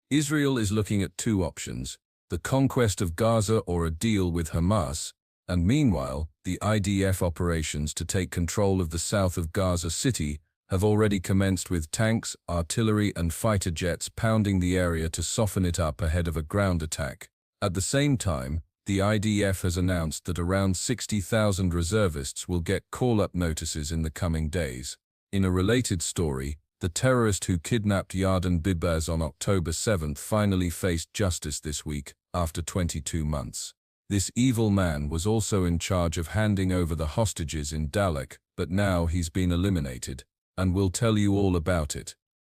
Israel is looking at two options: the conquest of Gaza or a deal with Hamas, and meanwhile, the IDF operations to take control of the south of Gaza City have already commenced, with tanks, artillery and fighter jets pounding the area to soften it up ahead of a ground attack. At the same time, the IDF has announced that around 60,000 reservists will get call-up notices in the coming days. In a related story, the terrorist who kidnapped Yarden Bibas on October 7 finally faced justice this week, after 22 months. This evil man was also in charge of handing over the hostages in Dalek, but now he's been eliminated, and we'll tell you all about it.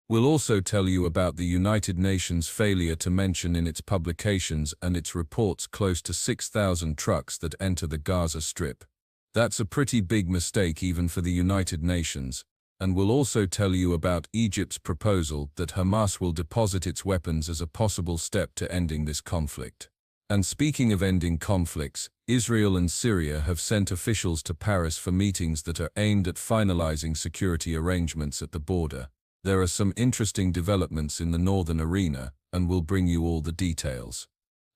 We'll also tell you about the United Nations' failure to mention in its publications and its reports close to 6,000 trucks that enter the Gaza Strip. That's a pretty big mistake even for the United Nations. And we'll also tell you about Egypt's proposal that Hamas will deposit its weapons as a possible step to ending this conflict. And speaking of ending conflicts, Israel and Syria have sent officials to Paris for meetings that are aimed at finalizing security arrangements at the border. There are some interesting developments in the northern arena, and we'll bring you all the details.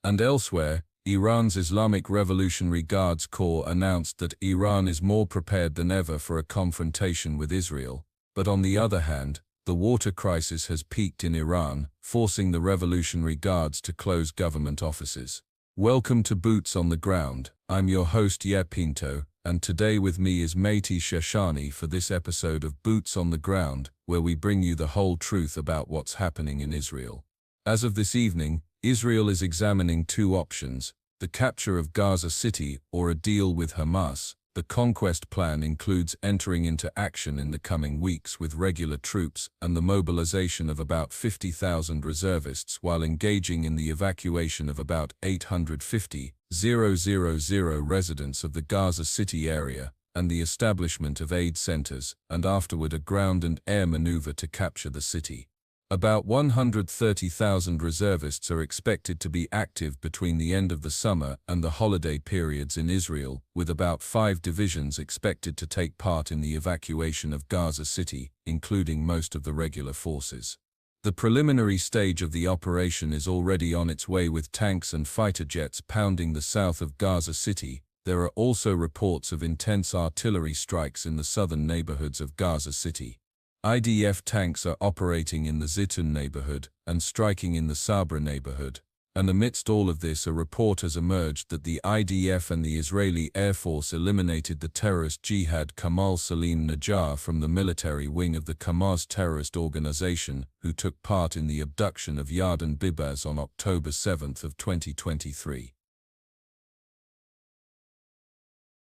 And elsewhere, Iran's Islamic Revolutionary Guards Corps announced that Iran is more prepared than ever for a confrontation with Israel. But on the other hand, the water crisis has peaked in Iran, forcing the Revolutionary Guards to close government offices. Welcome to Boots on the Ground. I'm your host Ye Pinto, and today with me is Mehdi Sheshani for this episode of Boots on the Ground, where we bring you the whole truth about what's happening in Israel. As of this evening, Israel is examining two options: the capture of Gaza City or a deal with Hamas. The conquest plan includes entering into action in the coming weeks with regular troops and the mobilization of about 50,000 reservists while engaging in the evacuation of about 850,000 residents of the Gaza City area and the establishment of aid centers, and afterward a ground and air maneuver to capture the city. About 130,000 reservists are expected to be active between the end of the summer and the holiday periods in Israel, with about 5 divisions expected to take part in the evacuation of Gaza City, including most of the regular forces. The preliminary stage of the operation is already on its way, with tanks and fighter jets pounding the south of Gaza City. There are also reports of intense artillery strikes in the southern neighborhoods of Gaza City. IDF tanks are operating in the Zitun neighborhood and striking in the Sabra neighborhood. And amidst all of this, a report has emerged that the IDF and the Israeli Air Force eliminated the terrorist jihad Kamal Salim Najjar from the military wing of the Hamas terrorist organization, who took part in the abduction of Yarden Bibas on October 7 of 2023.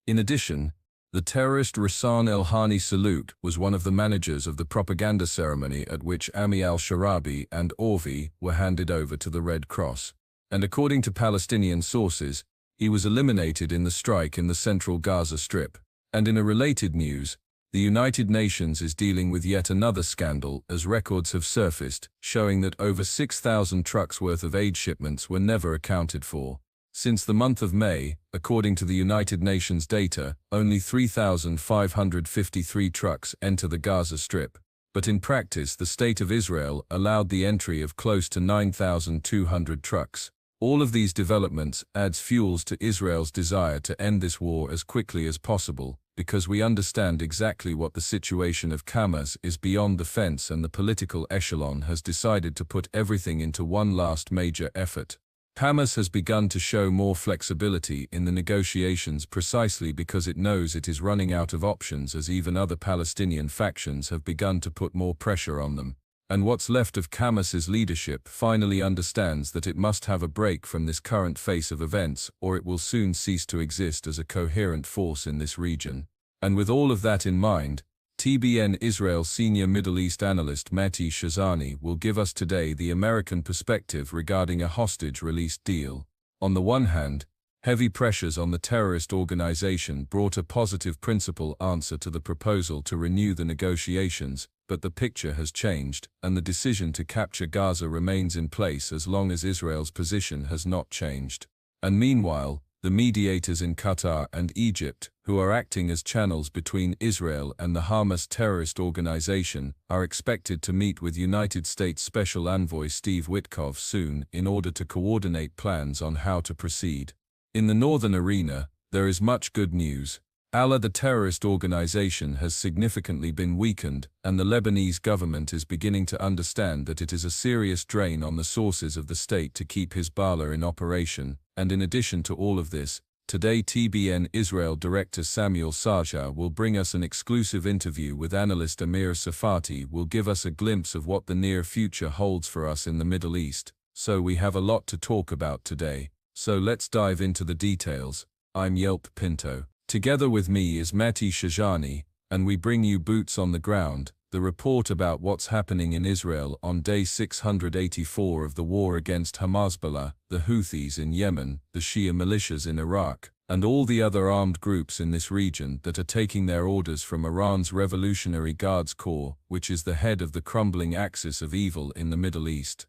In addition, the terrorist Rassan El-Hani Salute was one of the managers of the propaganda ceremony at which Ami al-Sharabi and Orvi were handed over to the Red Cross, and according to Palestinian sources, he was eliminated in the strike in the central Gaza Strip. And in a related news, the United Nations is dealing with yet another scandal, as records have surfaced showing that over 6,000 trucks worth of aid shipments were never accounted for. Since the month of May, according to the United Nations data, only 3,553 trucks enter the Gaza Strip. But in practice, the State of Israel allowed the entry of close to 9,200 trucks. All of these developments adds fuels to Israel's desire to end this war as quickly as possible, because we understand exactly what the situation of Hamas is beyond the fence, and the political echelon has decided to put everything into one last major effort. Hamas has begun to show more flexibility in the negotiations precisely because it knows it is running out of options, as even other Palestinian factions have begun to put more pressure on them. And what's left of Hamas's leadership finally understands that it must have a break from this current phase of events, or it will soon cease to exist as a coherent force in this region. And with all of that in mind, TBN Israel senior Middle East analyst Mehdi Sheshani will give us today the American perspective regarding a hostage release deal. On the one hand, heavy pressures on the terrorist organization brought a positive principle answer to the proposal to renew the negotiations, but the picture has changed, and the decision to capture Gaza remains in place as long as Israel's position has not changed. And meanwhile, The mediators in Qatar and Egypt, who are acting as channels between Israel and the Hamas terrorist organization, are expected to meet with United States Special Envoy Steve Witkoff soon in order to coordinate plans on how to proceed. In the northern arena, there is much good news. Allah, the terrorist organization, has significantly been weakened, and the Lebanese government is beginning to understand that it is a serious drain on the sources of the state to keep Hezbollah in operation. And in addition to all of this, today TBN Israel director Samuel Sarja will bring us an exclusive interview with analyst Amir Safati, will give us a glimpse of what the near future holds for us in the Middle East. So we have a lot to talk about today. So let's dive into the details. I'm Yelp Pinto. Together with me is Mati Shajani, and we bring you Boots on the Ground, the report about what's happening in Israel on day 684 of the war against Hamas, the Houthis in Yemen, the Shia militias in Iraq, and all the other armed groups in this region that are taking their orders from Iran's Revolutionary Guards Corps, which is the head of the crumbling axis of evil in the Middle East.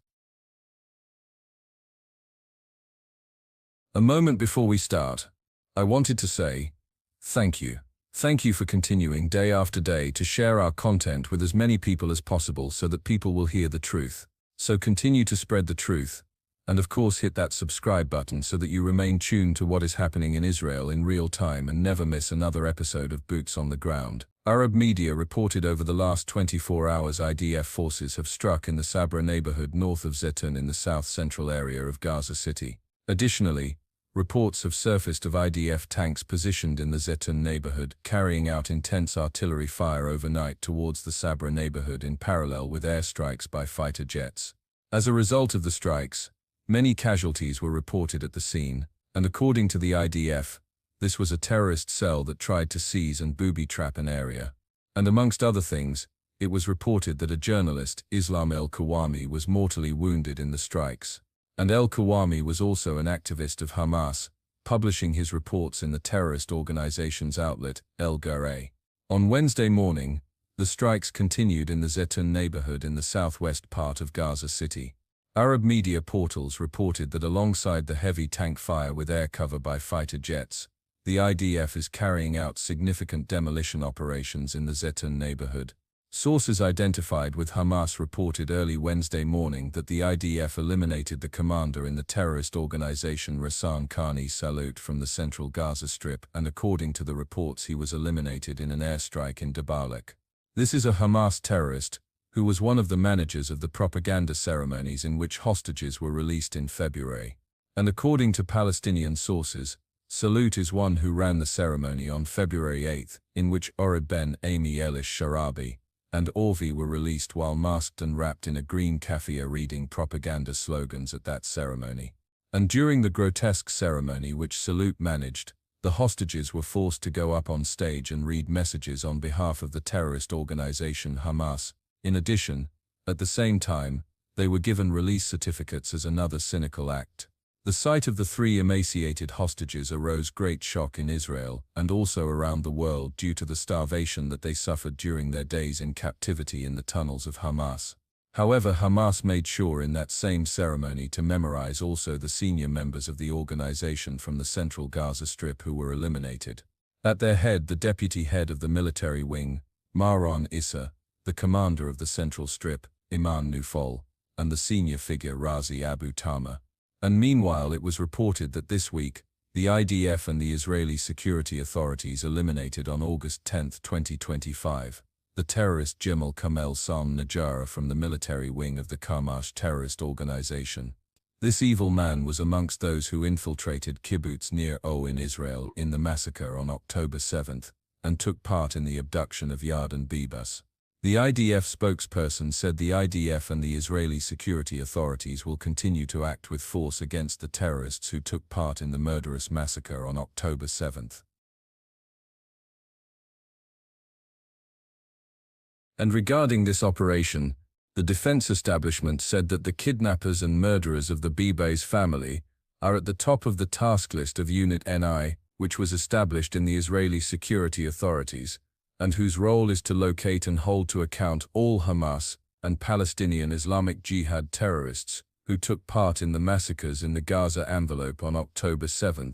A moment before we start, I wanted to say, thank you. Thank you for continuing day after day to share our content with as many people as possible so that people will hear the truth. So continue to spread the truth. And of course hit that subscribe button so that you remain tuned to what is happening in Israel in real time and never miss another episode of Boots on the Ground. Arab media reported over the last 24 hours IDF forces have struck in the Sabra neighborhood north of Zeytun in the south-central area of Gaza City. Additionally, reports have surfaced of IDF tanks positioned in the Zeytun neighborhood, carrying out intense artillery fire overnight towards the Sabra neighborhood in parallel with airstrikes by fighter jets. As a result of the strikes, many casualties were reported at the scene, and according to the IDF, this was a terrorist cell that tried to seize and booby-trap an area. And amongst other things, it was reported that a journalist, Islam el-Kawami, was mortally wounded in the strikes. And el-Kawami was also an activist of Hamas, publishing his reports in the terrorist organization's outlet, El Ghurray. On Wednesday morning, the strikes continued in the Zeytun neighborhood in the southwest part of Gaza City. Arab media portals reported that alongside the heavy tank fire with air cover by fighter jets, the IDF is carrying out significant demolition operations in the Zeytun neighborhood. Sources identified with Hamas reported early Wednesday morning that the IDF eliminated the commander in the terrorist organization Rassan Khani Salut from the central Gaza Strip, and according to the reports he was eliminated in an airstrike in Dabalek. This is a Hamas terrorist, who was one of the managers of the propaganda ceremonies in which hostages were released in February. And according to Palestinian sources, Salut is one who ran the ceremony on February 8, in which Ored Ben Amy Elish Sharabi and Orvi were released while masked and wrapped in a green keffiyeh reading propaganda slogans at that ceremony. And during the grotesque ceremony which Salut managed, the hostages were forced to go up on stage and read messages on behalf of the terrorist organization Hamas. In addition, at the same time, they were given release certificates as another cynical act. The sight of the three emaciated hostages arose great shock in Israel and also around the world due to the starvation that they suffered during their days in captivity in the tunnels of Hamas. However, Hamas made sure in that same ceremony to memorize also the senior members of the organization from the central Gaza Strip who were eliminated. At their head, the deputy head of the military wing, Maron Issa, the commander of the central strip, Iman Nufol, and the senior figure Razi Abu Tama. And meanwhile it was reported that this week, the IDF and the Israeli security authorities eliminated on August 10, 2025, the terrorist Jamal Kamel Sam Najara from the military wing of the Hamas terrorist organization. This evil man was amongst those who infiltrated kibbutz Nir O in Israel in the massacre on October 7 and took part in the abduction of Yarden Bibas. The IDF spokesperson said the IDF and the Israeli security authorities will continue to act with force against the terrorists who took part in the murderous massacre on October 7. And regarding this operation, the defense establishment said that the kidnappers and murderers of the Bibas family are at the top of the task list of Unit NI, which was established in the Israeli security authorities, and whose role is to locate and hold to account all Hamas and Palestinian Islamic Jihad terrorists who took part in the massacres in the Gaza envelope on October 7,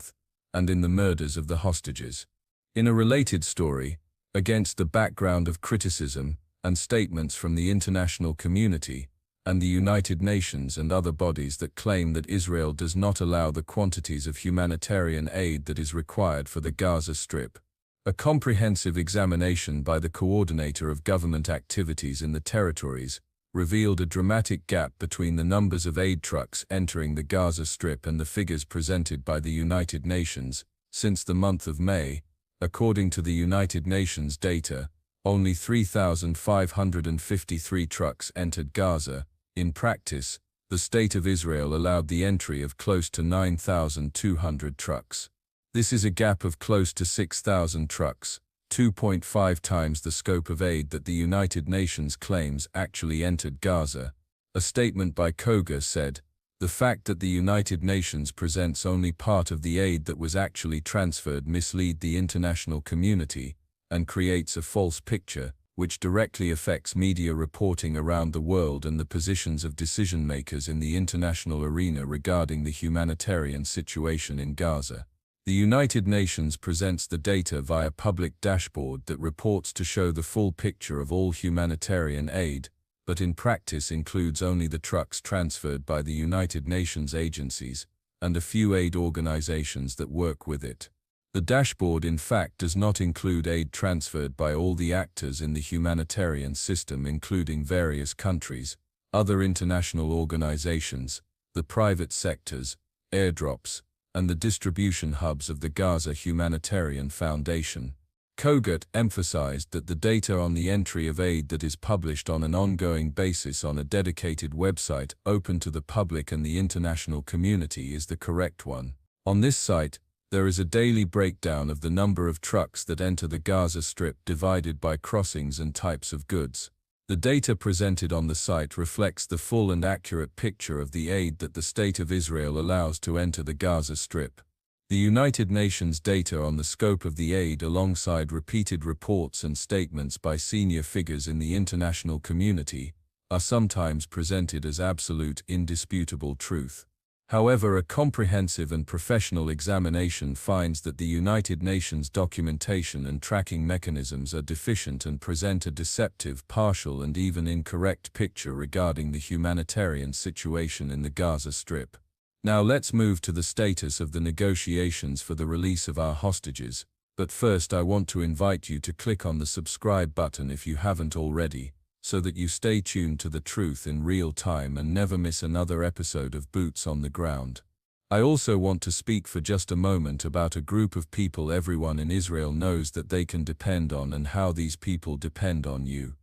and in the murders of the hostages. In a related story, against the background of criticism and statements from the international community and the United Nations and other bodies that claim that Israel does not allow the quantities of humanitarian aid that is required for the Gaza Strip, a comprehensive examination by the coordinator of government activities in the territories revealed a dramatic gap between the numbers of aid trucks entering the Gaza Strip and the figures presented by the United Nations. Since the month of May, according to the United Nations data, only 3,553 trucks entered Gaza. In practice, the State of Israel allowed the entry of close to 9,200 trucks. This is a gap of close to 6,000 trucks, 2.5 times the scope of aid that the United Nations claims actually entered Gaza. A statement by Koga said, "The fact that the United Nations presents only part of the aid that was actually transferred misleads the international community and creates a false picture, which directly affects media reporting around the world and the positions of decision-makers in the international arena regarding the humanitarian situation in Gaza." The United Nations presents the data via public dashboard that reports to show the full picture of all humanitarian aid, but in practice includes only the trucks transferred by the United Nations agencies and a few aid organizations that work with it. The dashboard in fact does not include aid transferred by all the actors in the humanitarian system, including various countries, other international organizations, the private sectors, airdrops, and the distribution hubs of the Gaza Humanitarian Foundation. Kogut emphasized that the data on the entry of aid that is published on an ongoing basis on a dedicated website open to the public and the international community is the correct one. On this site, there is a daily breakdown of the number of trucks that enter the Gaza Strip divided by crossings and types of goods. The data presented on the site reflects the full and accurate picture of the aid that the State of Israel allows to enter the Gaza Strip. The United Nations data on the scope of the aid, alongside repeated reports and statements by senior figures in the international community, are sometimes presented as absolute, indisputable truth. However, a comprehensive and professional examination finds that the United Nations documentation and tracking mechanisms are deficient and present a deceptive, partial and even incorrect picture regarding the humanitarian situation in the Gaza Strip. Now let's move to the status of the negotiations for the release of our hostages, but first I want to invite you to click on the subscribe button if you haven't already, so that you stay tuned to the truth in real time and never miss another episode of Boots on the Ground. I also want to speak for just a moment about a group of people everyone in Israel knows that they can depend on and how these people depend on you.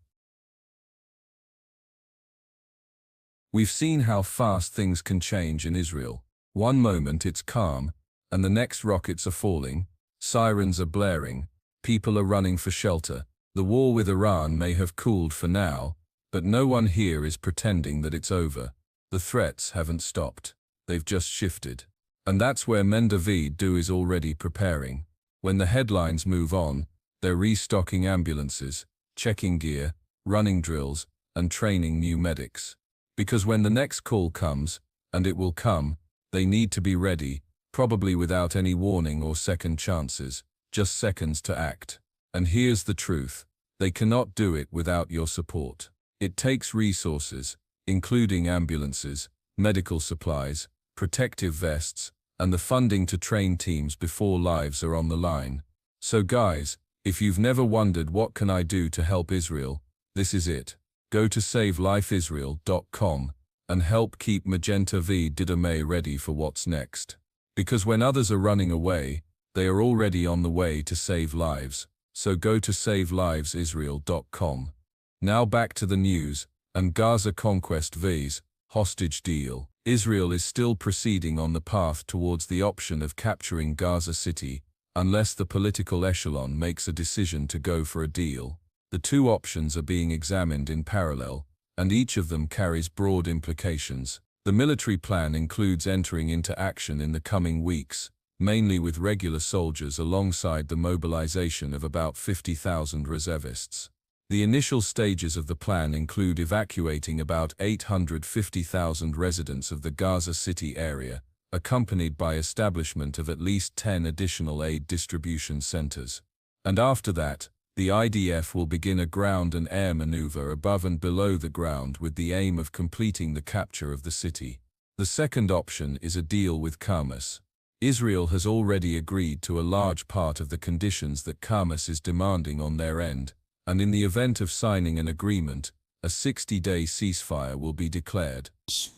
We've seen how fast things can change in Israel. One moment it's calm, and the next rockets are falling, sirens are blaring, people are running for shelter. The war with Iran may have cooled for now, but no one here is pretending that it's over. The threats haven't stopped. They've just shifted. And that's where Mendavid is already preparing. When the headlines move on, they're restocking ambulances, checking gear, running drills, and training new medics. Because when the next call comes, and it will come, they need to be ready, probably without any warning or second chances, just seconds to act. And here's the truth. They cannot do it without your support. It takes resources, including ambulances, medical supplies, protective vests, and the funding to train teams before lives are on the line. So guys, if you've never wondered what can I do to help Israel, this is it. Go to savelifeisrael.com and help keep Magenta V Didame ready for what's next. Because when others are running away, they are already on the way to save lives. So go to savelifeisrael.com. Now back to the news, and Gaza conquest vs. hostage deal. Israel is still proceeding on the path towards the option of capturing Gaza City, unless the political echelon makes a decision to go for a deal. The two options are being examined in parallel, and each of them carries broad implications. The military plan includes entering into action in the coming weeks, mainly with regular soldiers alongside the mobilization of about 50,000 reservists. The initial stages of the plan include evacuating about 850,000 residents of the Gaza City area accompanied by establishment of at least 10 additional aid distribution centers. And after that, the IDF will begin a ground and air maneuver above and below the ground with the aim of completing the capture of the city. The second option is a deal with HAMAS. Israel has already agreed to a large part of the conditions that HAMAS is demanding on their end, and in the event of signing an agreement, a 60-day ceasefire will be declared.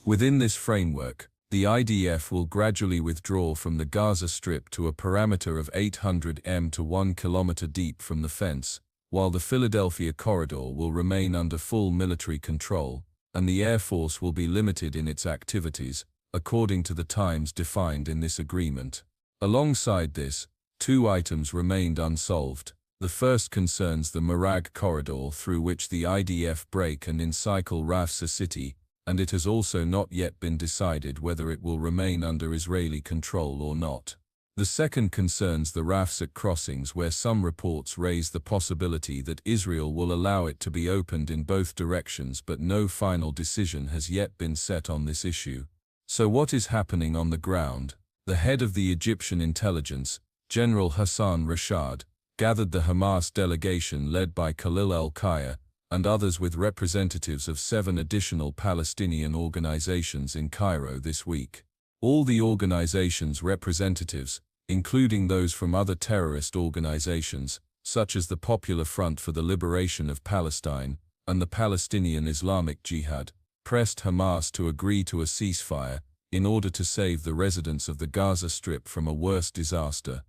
Within this framework, the IDF will gradually withdraw from the Gaza Strip to a parameter of 800 m to 1 kilometer deep from the fence, while the Philadelphia corridor will remain under full military control, and the Air Force will be limited in its activities, according to the times defined in this agreement. Alongside this, two items remained unsolved. The first concerns the Marag corridor through which the IDF break and encircle Rafah city, and it has also not yet been decided whether it will remain under Israeli control or not. The second concerns the Rafah crossings, where some reports raise the possibility that Israel will allow it to be opened in both directions, but no final decision has yet been set on this issue. So what is happening on the ground? The head of the Egyptian intelligence, General Hassan Rashad, gathered the Hamas delegation led by Khalil al-Kaya and others with representatives of 7 additional Palestinian organizations in Cairo this week. All the organizations' representatives, including those from other terrorist organizations, such as the Popular Front for the Liberation of Palestine and the Palestinian Islamic Jihad, pressed Hamas to agree to a ceasefire in order to save the residents of the Gaza Strip from a worse disaster.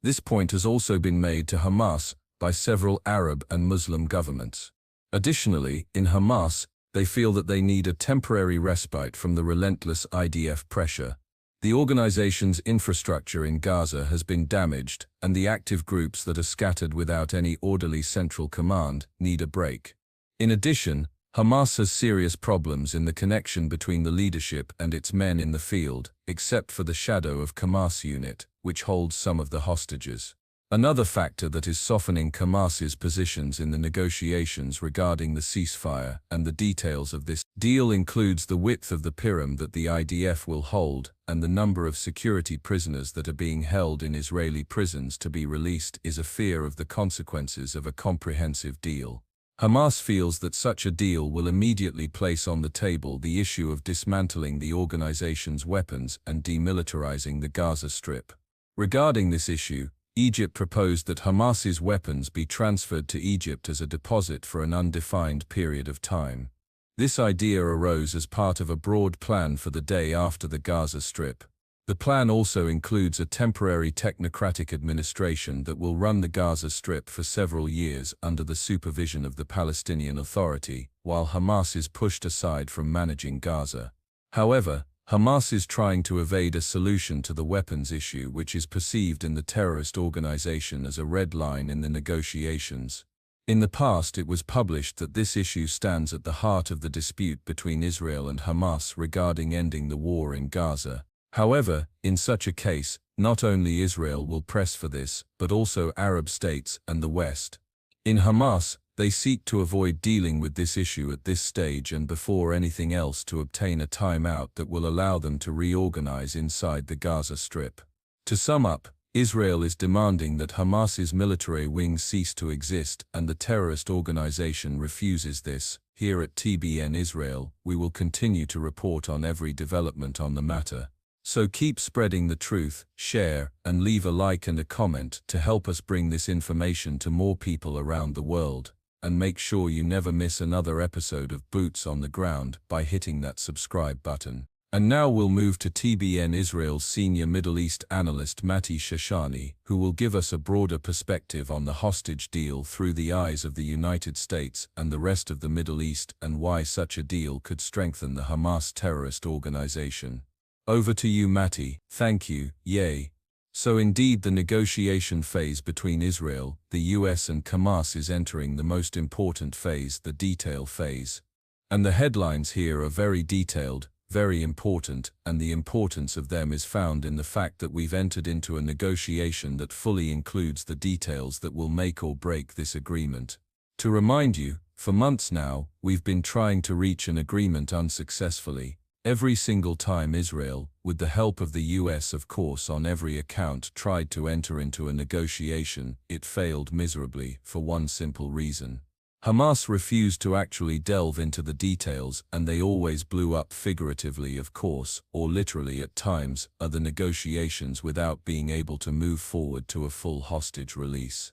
This point has also been made to Hamas by several Arab and Muslim governments. Additionally, in Hamas, they feel that they need a temporary respite from the relentless IDF pressure. The organization's infrastructure in Gaza has been damaged, and the active groups that are scattered without any orderly central command need a break. In addition, Hamas has serious problems in the connection between the leadership and its men in the field, except for the shadow of Hamas unit, which holds some of the hostages. Another factor that is softening Hamas's positions in the negotiations regarding the ceasefire and the details of this deal includes the width of the pyramid that the IDF will hold and the number of security prisoners that are being held in Israeli prisons to be released is a fear of the consequences of a comprehensive deal. Hamas feels that such a deal will immediately place on the table the issue of dismantling the organization's weapons and demilitarizing the Gaza Strip. Regarding this issue, Egypt proposed that Hamas's weapons be transferred to Egypt as a deposit for an undefined period of time. This idea arose as part of a broad plan for the day after the Gaza Strip. The plan also includes a temporary technocratic administration that will run the Gaza Strip for several years under the supervision of the Palestinian Authority, while Hamas is pushed aside from managing Gaza. However, Hamas is trying to evade a solution to the weapons issue, which is perceived in the terrorist organization as a red line in the negotiations. In the past, it was published that this issue stands at the heart of the dispute between Israel and Hamas regarding ending the war in Gaza. However, in such a case, not only Israel will press for this, but also Arab states and the West. In Hamas, they seek to avoid dealing with this issue at this stage and before anything else to obtain a timeout that will allow them to reorganize inside the Gaza Strip. To sum up, Israel is demanding that Hamas's military wing cease to exist and the terrorist organization refuses this. Here at TBN Israel, we will continue to report on every development on the matter. So keep spreading the truth, share, and leave a like and a comment to help us bring this information to more people around the world. And make sure you never miss another episode of Boots on the Ground by hitting that subscribe button. And now we'll move to TBN Israel's senior Middle East analyst Mati Shashani, who will give us a broader perspective on the hostage deal through the eyes of the United States and the rest of the Middle East and why such a deal could strengthen the Hamas terrorist organization. Over to you, Mati. Thank you. Yay. So indeed the negotiation phase between Israel, the US and Hamas is entering the most important phase, the detail phase. And the headlines here are very detailed, very important, and the importance of them is found in the fact that we've entered into a negotiation that fully includes the details that will make or break this agreement. To remind you, For months now, we've been trying to reach an agreement unsuccessfully. Every single time Israel, with the help of the US of course on every account, tried to enter into a negotiation, it failed miserably for one simple reason. Hamas refused to actually delve into the details, and they always blew up figuratively of course, or literally at times, the negotiations without being able to move forward to a full hostage release.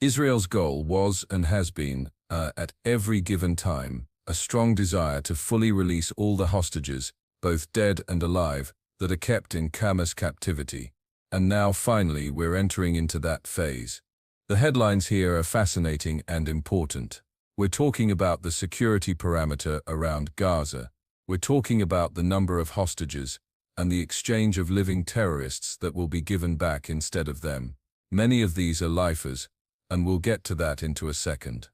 Israel's goal was and has been, at every given time, a strong desire to fully release all the hostages, both dead and alive, that are kept in Hamas captivity. And now finally we're entering into that phase. The headlines here are fascinating and important. We're talking about the security parameter around Gaza. We're talking about the number of hostages and the exchange of living terrorists that will be given back instead of them. Many of these are lifers, and we'll get to that into a second.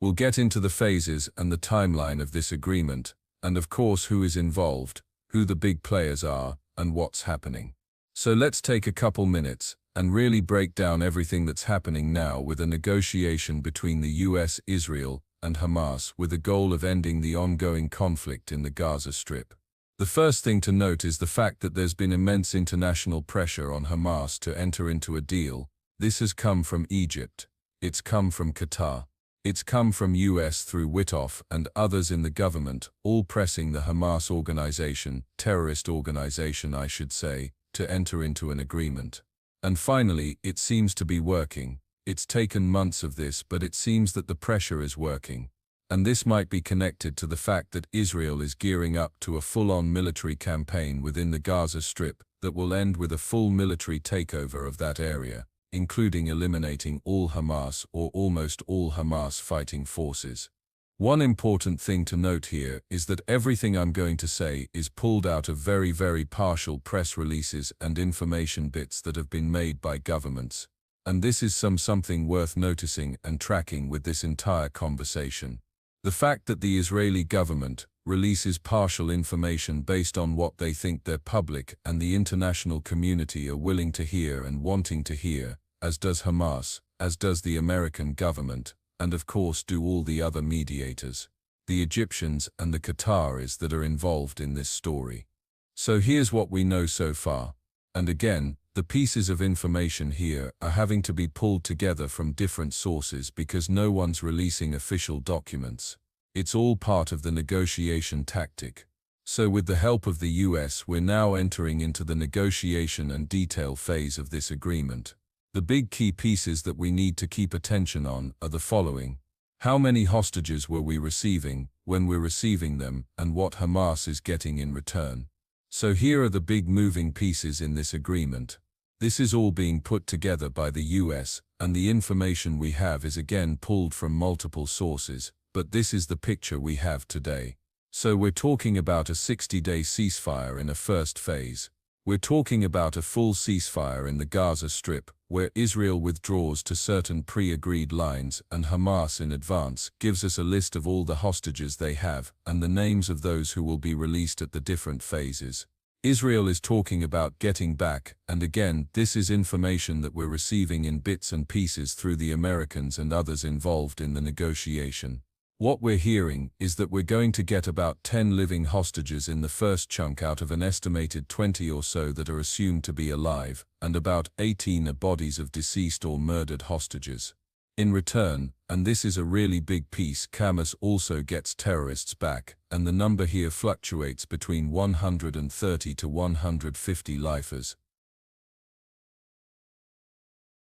We'll get into the phases and the timeline of this agreement, and of course who is involved, who the big players are, and what's happening. So let's take a couple minutes and really break down everything that's happening now with a negotiation between the US, Israel, and Hamas with the goal of ending the ongoing conflict in the Gaza Strip. The first thing to note is the fact that there's been immense international pressure on Hamas to enter into a deal. This has come from Egypt. It's come from Qatar. It's come from US through Witoff and others in the government, all pressing the Hamas organization, terrorist organization I should say, to enter into an agreement. And finally, it seems to be working. It's taken months of this, but it seems that the pressure is working. And this might be connected to the fact that Israel is gearing up to a full-on military campaign within the Gaza Strip that will end with a full military takeover of that area, including eliminating all Hamas or almost all Hamas fighting forces. One important thing to note here is that everything I'm going to say is pulled out of very, very partial press releases and information bits that have been made by governments. And this is something worth noticing and tracking with this entire conversation. The fact that the Israeli government releases partial information based on what they think their public and the international community are willing to hear and wanting to hear, as does Hamas, as does the American government, and of course do all the other mediators, the Egyptians and the Qataris that are involved in this story. So here's what we know so far. And again, the pieces of information here are having to be pulled together from different sources because no one's releasing official documents. It's all part of the negotiation tactic. So with the help of the US, we're now entering into the negotiation and detail phase of this agreement. The big key pieces that we need to keep attention on are the following. How many hostages were we receiving, when we're receiving them, and what Hamas is getting in return? So here are the big moving pieces in this agreement. This is all being put together by the US, and the information we have is again pulled from multiple sources, but this is the picture we have today. So we're talking about a 60-day ceasefire in a first phase. We're talking about a full ceasefire in the Gaza Strip, where Israel withdraws to certain pre-agreed lines and Hamas in advance gives us a list of all the hostages they have and the names of those who will be released at the different phases. Israel is talking about getting back, and again, this is information that we're receiving in bits and pieces through the Americans and others involved in the negotiation. What we're hearing is that we're going to get about 10 living hostages in the first chunk out of an estimated 20 or so that are assumed to be alive, and about 18 are bodies of deceased or murdered hostages. In return, and this is a really big piece, Hamas also gets terrorists back, and the number here fluctuates between 130 to 150 lifers.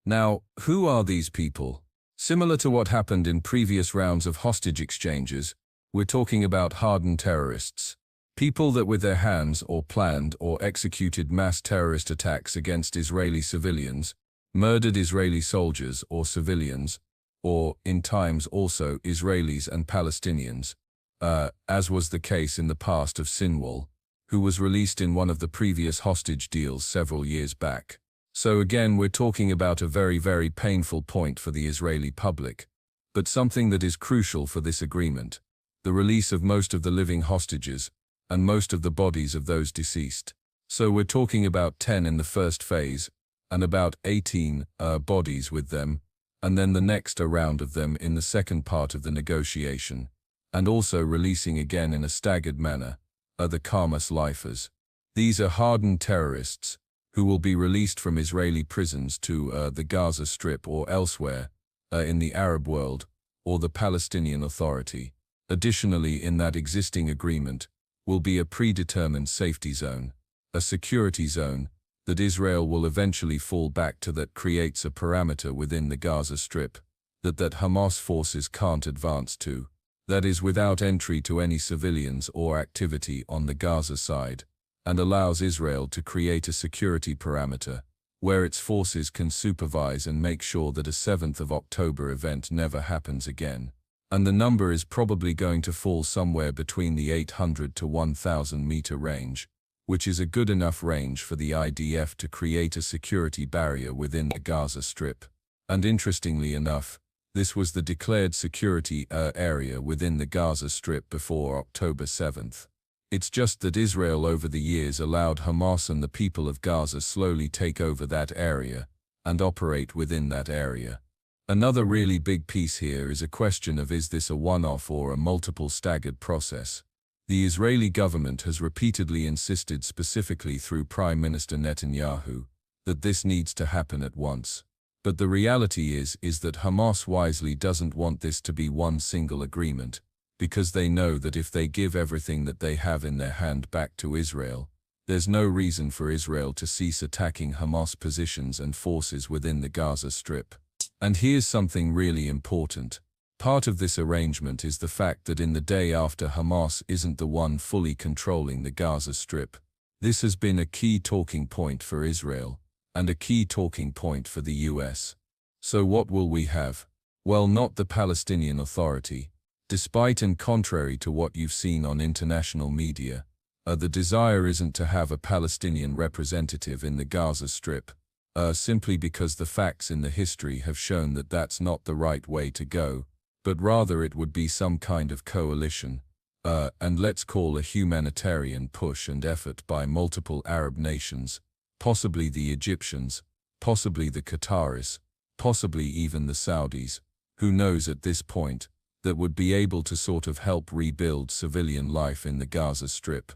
Now, who are these people? Similar to what happened in previous rounds of hostage exchanges, we're talking about hardened terrorists. People that with their hands or planned or executed mass terrorist attacks against Israeli civilians, murdered Israeli soldiers or civilians, or, in times also, Israelis and Palestinians, as was the case in the past of Sinwar, who was released in one of the previous hostage deals several years back. So again, we're talking about a very, very painful point for the Israeli public, but something that is crucial for this agreement, the release of most of the living hostages and most of the bodies of those deceased. So we're talking about 10 in the first phase and about 18 bodies with them, and then the next a round of them in the second part of the negotiation, and also releasing again in a staggered manner, are the Hamas lifers. These are hardened terrorists who will be released from Israeli prisons to the Gaza Strip or elsewhere in the Arab world or the Palestinian Authority. Additionally, in that existing agreement will be a predetermined safety zone, a security zone that Israel will eventually fall back to, that creates a parameter within the Gaza Strip that Hamas forces can't advance to, that is without entry to any civilians or activity on the Gaza side, and allows Israel to create a security parameter where its forces can supervise and make sure that a 7th of October event never happens again. And the number is probably going to fall somewhere between the 800 to 1,000 meter range, which is a good enough range for the IDF to create a security barrier within the Gaza Strip. And interestingly enough, this was the declared security area within the Gaza Strip before October 7th. It's just that Israel over the years allowed Hamas and the people of Gaza slowly take over that area and operate within that area. Another really big piece here is a question of, is this a one-off or a multiple staggered process? The Israeli government has repeatedly insisted, specifically through Prime Minister Netanyahu, that this needs to happen at once. But the reality is that Hamas wisely doesn't want this to be one single agreement, because they know that if they give everything that they have in their hand back to Israel, there's no reason for Israel to cease attacking Hamas positions and forces within the Gaza Strip. And here's something really important. Part of this arrangement is the fact that in the day after Hamas isn't the one fully controlling the Gaza Strip. This has been a key talking point for Israel, and a key talking point for the US. So what will we have? Well, not the Palestinian Authority. Despite and contrary to what you've seen on international media, the desire isn't to have a Palestinian representative in the Gaza Strip, simply because the facts in the history have shown that that's not the right way to go, but rather it would be some kind of coalition, and let's call a humanitarian push and effort by multiple Arab nations, possibly the Egyptians, possibly the Qataris, possibly even the Saudis, who knows at this point, that would be able to sort of help rebuild civilian life in the Gaza Strip.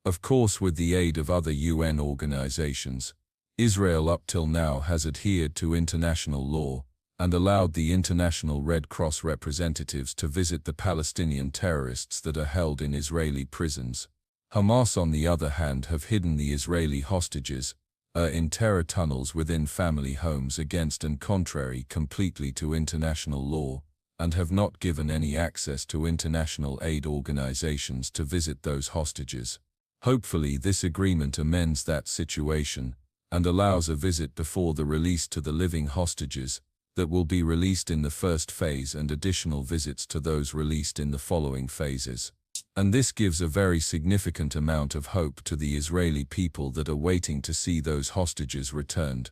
Of course, with the aid of other UN organizations, Israel up till now has adhered to international law and allowed the International Red Cross representatives to visit the Palestinian terrorists that are held in Israeli prisons. Hamas, on the other hand, have hidden the Israeli hostages in terror tunnels within family homes against and contrary completely to international law, and have not given any access to international aid organizations to visit those hostages. Hopefully this agreement amends that situation and allows a visit before the release to the living hostages that will be released in the first phase, and additional visits to those released in the following phases. And this gives a very significant amount of hope to the Israeli people that are waiting to see those hostages returned.